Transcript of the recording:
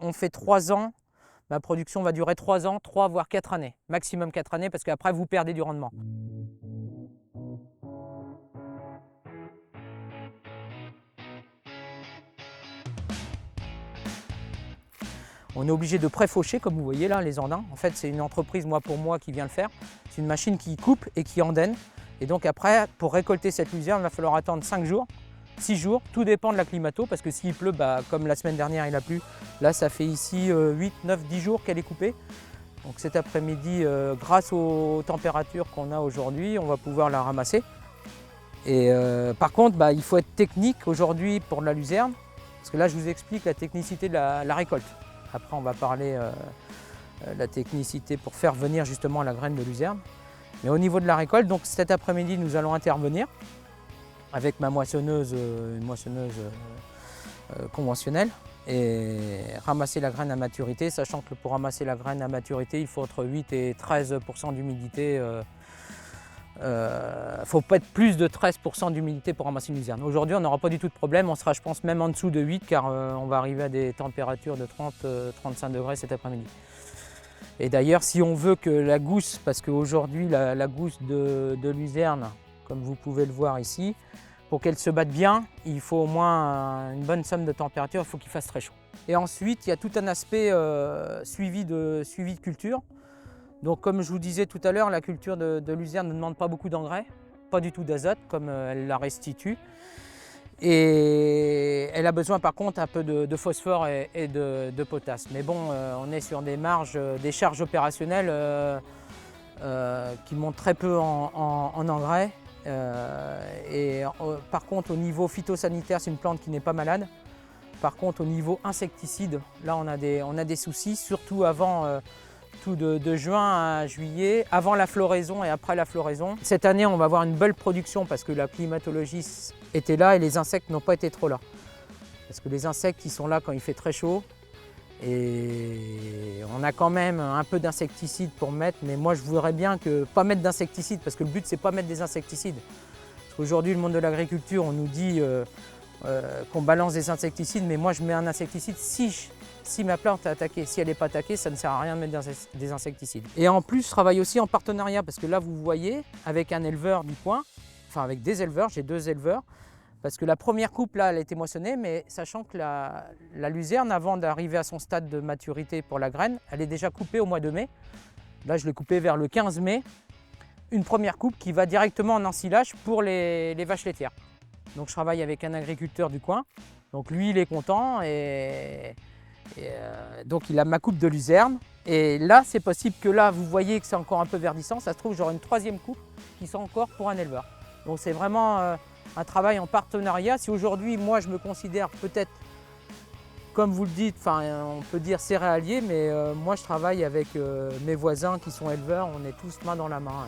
On fait 3 ans, ma production va durer 3 ans, 3 voire 4 années, maximum 4 années parce qu'après vous perdez du rendement. On est obligé de pré-faucher comme vous voyez là les andins. En fait c'est une entreprise moi pour moi qui vient le faire. C'est une machine qui coupe et qui andaine. Et donc après pour récolter cette luzerne il va falloir attendre 5 jours, 6 jours, tout dépend de la climato parce que s'il pleut, comme la semaine dernière il a plu, là ça fait ici 8, 9, 10 jours qu'elle est coupée. Donc cet après-midi, grâce aux températures qu'on a aujourd'hui, on va pouvoir la ramasser. Et par contre, il faut être technique aujourd'hui pour de la luzerne, parce que là je vous explique la technicité de la récolte. Après on va parler de la technicité pour faire venir justement la graine de luzerne. Mais au niveau de la récolte, donc cet après-midi nous allons intervenir avec ma moissonneuse, une moissonneuse conventionnelle, et ramasser la graine à maturité, sachant que pour ramasser la graine à maturité, il faut entre 8 et 13% d'humidité. Il ne faut pas être plus de 13% d'humidité pour ramasser une luzerne. Aujourd'hui, on n'aura pas du tout de problème, on sera je pense même en dessous de 8 car on va arriver à des températures de 30-35 degrés cet après-midi. Et d'ailleurs, si on veut que la gousse, parce qu'aujourd'hui la gousse de luzerne, comme vous pouvez le voir ici, pour qu'elle se batte bien, il faut au moins une bonne somme de température, il faut qu'il fasse très chaud. Et ensuite, il y a tout un aspect suivi de culture. Donc comme je vous disais tout à l'heure, la culture de luzerne ne demande pas beaucoup d'engrais, pas du tout d'azote comme elle la restitue. Et elle a besoin par contre un peu de phosphore et de potasse. Mais bon, on est sur des marges, des charges opérationnelles qui montent très peu en engrais. Par contre au niveau phytosanitaire, c'est une plante qui n'est pas malade. Par contre au niveau insecticide, là on a des soucis, surtout avant de juin à juillet, avant la floraison et après la floraison. Cette année on va avoir une belle production parce que la climatologie était là et les insectes n'ont pas été trop là. Parce que les insectes ils sont là quand il fait très chaud. Et on a quand même un peu d'insecticide pour mettre, mais moi je voudrais bien pas mettre d'insecticide parce que le but c'est pas mettre des insecticides. Parce qu'aujourd'hui le monde de l'agriculture on nous dit qu'on balance des insecticides, mais moi je mets un insecticide si ma plante est attaquée. Si elle n'est pas attaquée, ça ne sert à rien de mettre des insecticides. Et en plus je travaille aussi en partenariat parce que là vous voyez avec un éleveur du coin, enfin avec des éleveurs, j'ai 2 éleveurs. Parce que la première coupe, là, elle a été moissonnée, mais sachant que la luzerne, avant d'arriver à son stade de maturité pour la graine, elle est déjà coupée au mois de mai. Là, je l'ai coupée vers le 15 mai. Une première coupe qui va directement en ensilage pour les vaches laitières. Donc, je travaille avec un agriculteur du coin. Donc, lui, il est content donc, il a ma coupe de luzerne. Et là, c'est possible que là, vous voyez que c'est encore un peu verdissant. Ça se trouve, j'aurai une 3e coupe qui sera encore pour un éleveur. Donc, c'est vraiment un travail en partenariat. Si aujourd'hui, moi, je me considère peut-être, comme vous le dites, on peut dire céréalier, mais moi, je travaille avec mes voisins qui sont éleveurs. On est tous main dans la main.